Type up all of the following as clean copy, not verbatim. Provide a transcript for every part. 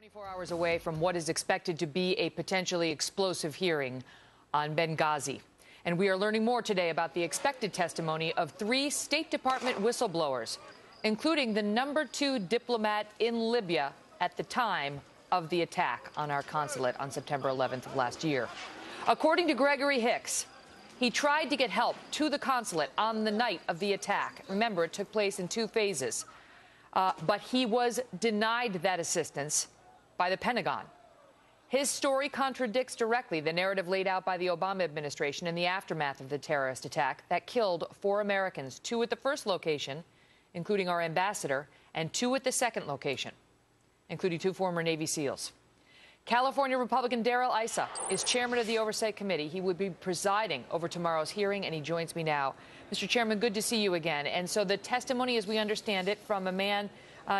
24 hours away from what is expected to be a potentially explosive hearing on Benghazi. And we are learning more today about the expected testimony of 3 State Department whistleblowers, including the #2 diplomat in Libya at the time of the attack on our consulate on September 11th of last year. According to Gregory Hicks, he tried to get help to the consulate on the night of the attack. Remember, it took place in 2 phases. But he was denied that assistance by the Pentagon. His story contradicts directly the narrative laid out by the Obama administration in the aftermath of the terrorist attack that killed 4 Americans, 2 at the first location, including our ambassador, and 2 at the second location, including 2 former Navy SEALs. California Republican Darrell Issa is chairman of the Oversight Committee. He would be presiding over tomorrow's hearing, and he joins me now. Mr. Chairman, good to see you again. And so the testimony, as we understand it, from a man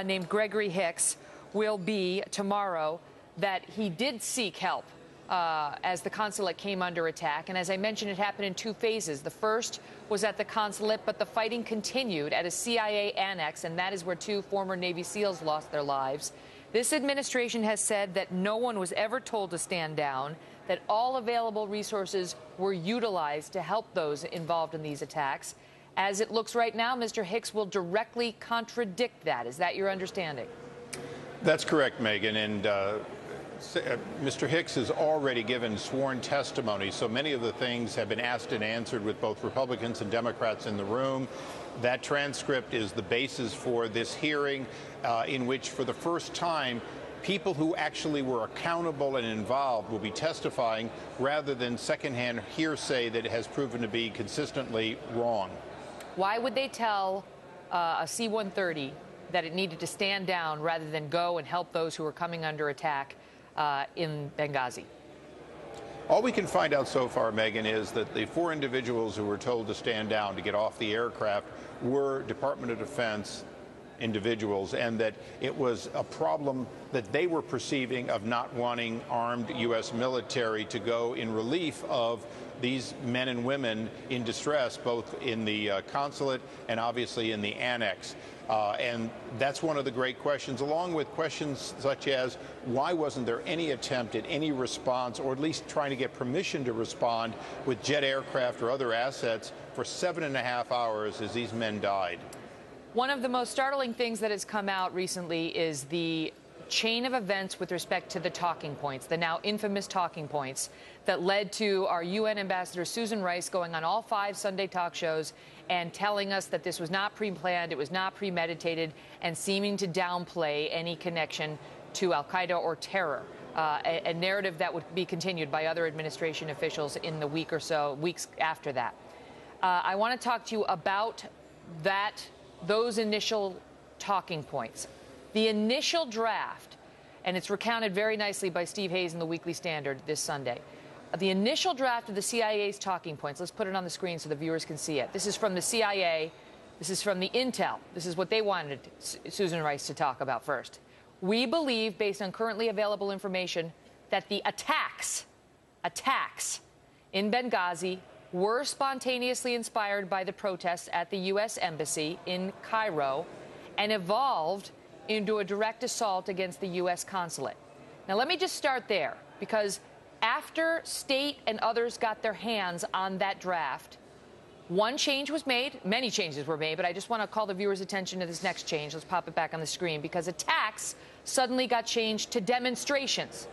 named Gregory Hicks will be tomorrow that he did seek help as the consulate came under attack. And as I mentioned, it happened in 2 phases. The first was at the consulate, but the fighting continued at a CIA annex, and that is where 2 former Navy SEALs lost their lives. This administration has said that no one was ever told to stand down, that all available resources were utilized to help those involved in these attacks. As it looks right now, Mr. Hicks will directly contradict that. Is that your understanding? That's correct, Megan. And Mr. Hicks has already given sworn testimony, so many of the things have been asked and answered with both Republicans and Democrats in the room. That transcript is the basis for this hearing in which, for the first time, people who actually were accountable and involved will be testifying rather than secondhand hearsay that has proven to be consistently wrong. Why would they tell a C-130 that it needed to stand down rather than go and help those who were coming under attack in Benghazi? All we can find out so far, Megan, is that the 4 individuals who were told to stand down to get off the aircraft were Department of Defense individuals, and that it was a problem that they were perceiving of not wanting armed U.S. military to go in relief of these men and women in distress, both in the consulate and obviously in the annex. And that's one of the great questions, along with questions such as why wasn't there any attempt at any response, or at least trying to get permission to respond with jet aircraft or other assets for 7.5 hours as these men died. One of the most startling things that has come out recently is the chain of events with respect to the talking points, the now infamous talking points that led to our UN ambassador Susan Rice going on all 5 Sunday talk shows and telling us that this was not pre-planned, it was not premeditated, and seeming to downplay any connection to al-Qaeda or terror, a narrative that would be continued by other administration officials in the weeks after that. I want to talk to you about those initial talking points. The initial draft, and it's recounted very nicely by Steve Hayes in the Weekly Standard this Sunday. The initial draft of the CIA's talking points, let's put it on the screen so the viewers can see it. This is from the CIA. This is from the intel. This is what they wanted Susan Rice to talk about first. We believe, based on currently available information, that the attacks in Benghazi were spontaneously inspired by the protests at the U.S. Embassy in Cairo and evolved into a direct assault against the U.S. consulate. Now, let me just start there, because after State and others got their hands on that draft, one change was made. Many changes were made, but I just want to call the viewers' attention to this next change. Let's pop it back on the screen, because attacks suddenly got changed to demonstrations.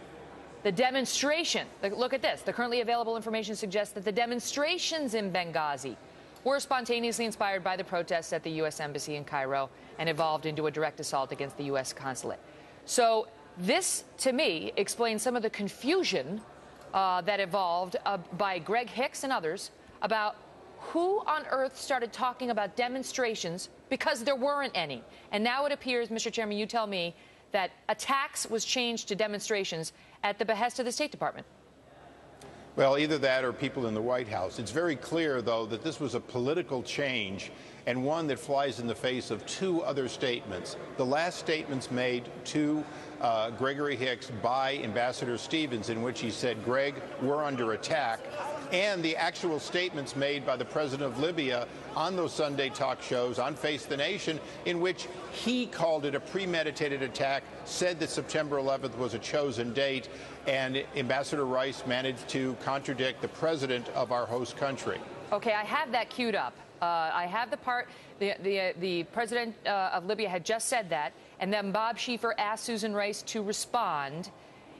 The demonstration, look at this. The currently available information suggests that the demonstrations in Benghazi were spontaneously inspired by the protests at the U.S. Embassy in Cairo and evolved into a direct assault against the U.S. consulate. So this, to me, explains some of the confusion that evolved by Greg Hicks and others about who on earth started talking about demonstrations, because there weren't any. And now it appears, Mr. Chairman, you tell me, that attacks was changed to demonstrations at the behest of the State Department. Well, either that or people in the White House. It's very clear, though, that this was a political change and one that flies in the face of two other statements. The last statements made to Gregory Hicks by Ambassador Stevens, in which he said, Greg, we're under attack, and the actual statements made by the president of Libya on those Sunday talk shows on Face the Nation, in which he called it a premeditated attack, said that September 11th was a chosen date, and Ambassador Rice managed to contradict the president of our host country. Okay, I have that queued up. I have the part, the president of Libya had just said that, and then Bob Schieffer asked Susan Rice to respond,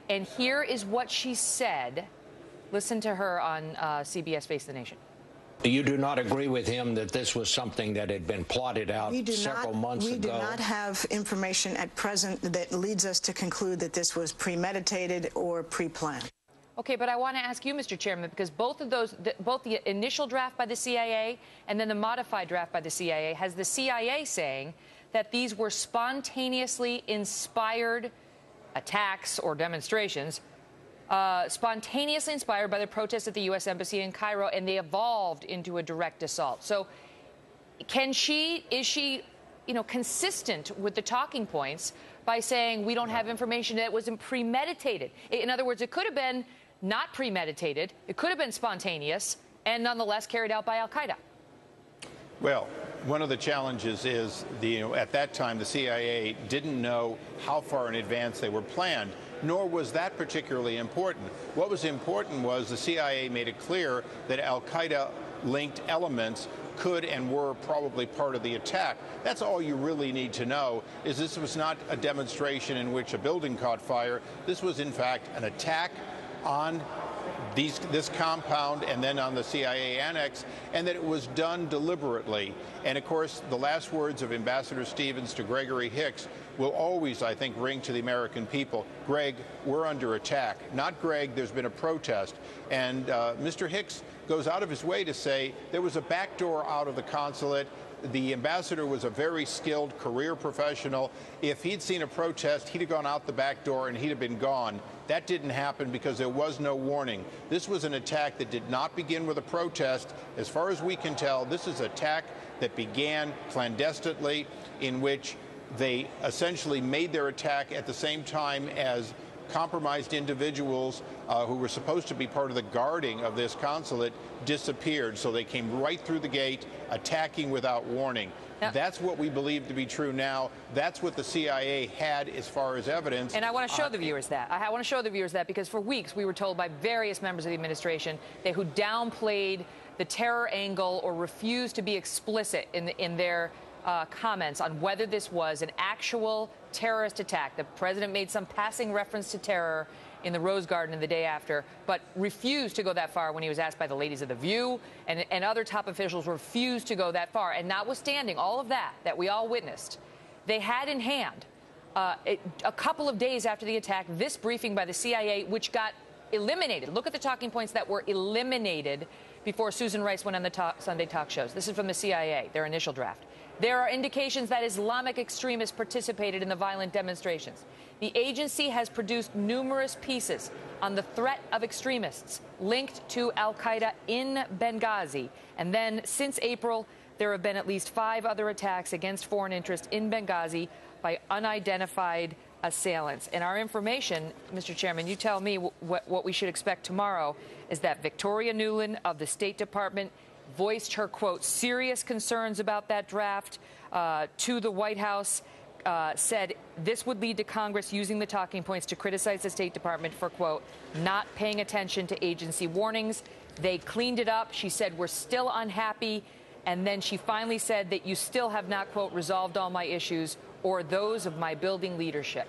and here is what she said. Listen to her on CBS Face the Nation. You do not agree with him that this was something that had been plotted out several months ago? We do not have information at present that leads us to conclude that this was premeditated or pre-planned. Okay, but I want to ask you, Mr. Chairman, because both of those, both the initial draft by the CIA and then the modified draft by the CIA, has the CIA saying that these were spontaneously inspired attacks or demonstrations, spontaneously inspired by the protests at the U.S. Embassy in Cairo, and they evolved into a direct assault. So is she, consistent with the talking points by saying we don't have information that it wasn't premeditated? In other words, it could have been not premeditated, it could have been spontaneous, and nonetheless carried out by al-Qaeda. Well, one of the challenges is, at that time, the CIA didn't know how far in advance they were planned, nor was that particularly important. What was important was the CIA made it clear that al-Qaeda-linked elements could and were probably part of the attack. That's all you really need to know, is this was not a demonstration in which a building caught fire. This was, in fact, an attack on this compound and then on the CIA annex, and that it was done deliberately. And, of course, the last words of Ambassador Stevens to Gregory Hicks will always, I think, ring to the American people. Greg, we're under attack. Not Greg, there's been a protest. And Mr. Hicks goes out of his way to say there was a back door out of the consulate. The ambassador was a very skilled career professional. If he'd seen a protest, he'd have gone out the back door and he'd have been gone. That didn't happen because there was no warning. This was an attack that did not begin with a protest. As far as we can tell, this is an attack that began clandestinely, in which they essentially made their attack at the same time as compromised individuals who were supposed to be part of the guarding of this consulate disappeared. So they came right through the gate, attacking without warning. That's what we believe to be true now. That's what the CIA had as far as evidence. And I want to show the viewers that. I want to show the viewers that because for weeks we were told by various members of the administration who downplayed the terror angle or refused to be explicit in their comments on whether this was an actual terrorist attack. The president made some passing reference to terror in the Rose Garden the day after, but refused to go that far when he was asked by the ladies of The View, and other top officials refused to go that far. And notwithstanding all of that we all witnessed, they had in hand, a couple of days after the attack, this briefing by the CIA, which got eliminated. Look at the talking points that were eliminated before Susan Rice went on the Sunday talk shows. This is from the CIA, their initial draft. There are indications that Islamic extremists participated in the violent demonstrations. The agency has produced numerous pieces on the threat of extremists linked to al-Qaeda in Benghazi. And then, since April, there have been at least 5 other attacks against foreign interests in Benghazi by unidentified assailants. And our information, Mr. Chairman, you tell me what we should expect tomorrow, is that Victoria Nuland of the State Department voiced her, quote, serious concerns about that draft to the White House, said this would lead to Congress using the talking points to criticize the State Department for, quote, not paying attention to agency warnings. They cleaned it up. She said, we're still unhappy. And then she finally said that you still have not, quote, resolved all my issues or those of my building leadership.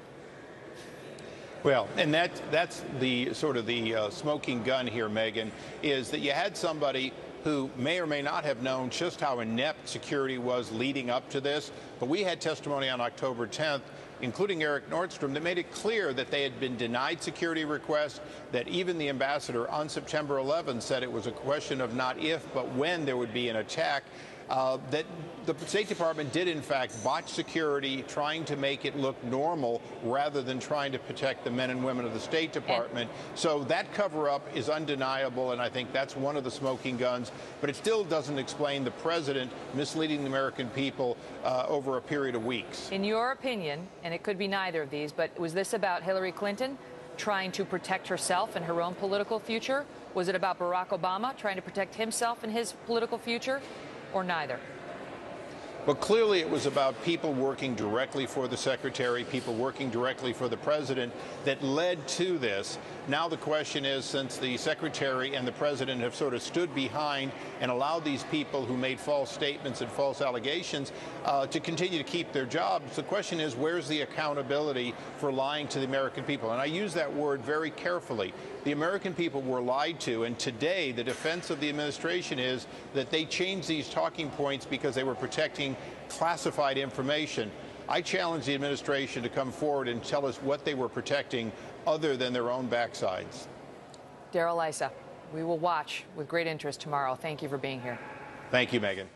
Well, and that's the sort of the smoking gun here, Megyn, is that you had somebody who may or may not have known just how inept security was leading up to this. But we had testimony on October 10th, including Eric Nordstrom, that made it clear that they had been denied security requests, that even the ambassador on September 11th said it was a question of not if, but when there would be an attack. that the State Department did, in fact, botch security, trying to make it look normal rather than trying to protect the men and women of the State Department. So that cover-up is undeniable, and I think that's one of the smoking guns. But it still doesn't explain the president misleading the American people over a period of weeks. In your opinion, and it could be neither of these, but was this about Hillary Clinton trying to protect herself and her own political future? Was it about Barack Obama trying to protect himself and his political future, or neither? But clearly it was about people working directly for the secretary, people working directly for the president that led to this. Now the question is, since the secretary and the president have sort of stood behind and allowed these people who made false statements and false allegations to continue to keep their jobs, the question is, where's the accountability for lying to the American people? And I use that word very carefully. The American people were lied to, and today the defense of the administration is that they changed these talking points because they were protecting classified information. I challenge the administration to come forward and tell us what they were protecting other than their own backsides. Darrell Issa, we will watch with great interest tomorrow. Thank you for being here. Thank you, Megyn.